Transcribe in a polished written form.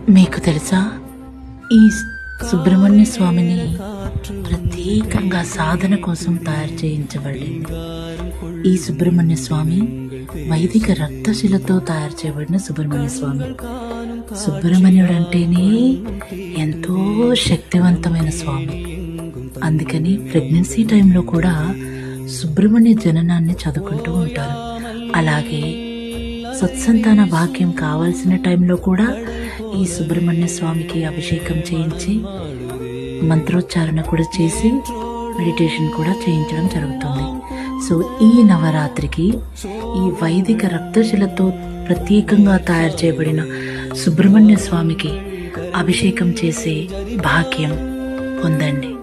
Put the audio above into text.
మీకు తెలుసా, ఈ సుబ్రహ్మణ్య స్వామిని ప్రత్యేకంగా సాధన కోసం తయారు చేయించబడింది. ఈ సుబ్రహ్మణ్య స్వామి వైదిక రక్తశిలతో తయారు చేయబడిన సుబ్రహ్మణ్య స్వామి. సుబ్రహ్మణ్యుడు అంటేనే ఎంతో శక్తివంతమైన స్వామి. అందుకని ప్రెగ్నెన్సీ టైంలో కూడా సుబ్రహ్మణ్య జననాన్ని చదువుకుంటూ ఉంటారు. అలాగే సత్సంతాన భాగ్యం కావాల్సిన టైంలో కూడా ఈ సుబ్రహ్మణ్య స్వామికి అభిషేకం చేయించి మంత్రోచ్చారణ కూడా చేసి మెడిటేషన్ కూడా చేయించడం జరుగుతుంది. సో ఈ నవరాత్రికి ఈ వైదిక రక్తశిలతో ప్రత్యేకంగా తయారు చేయబడిన సుబ్రహ్మణ్య స్వామికి అభిషేకం చేసే భాగ్యం పొందండి.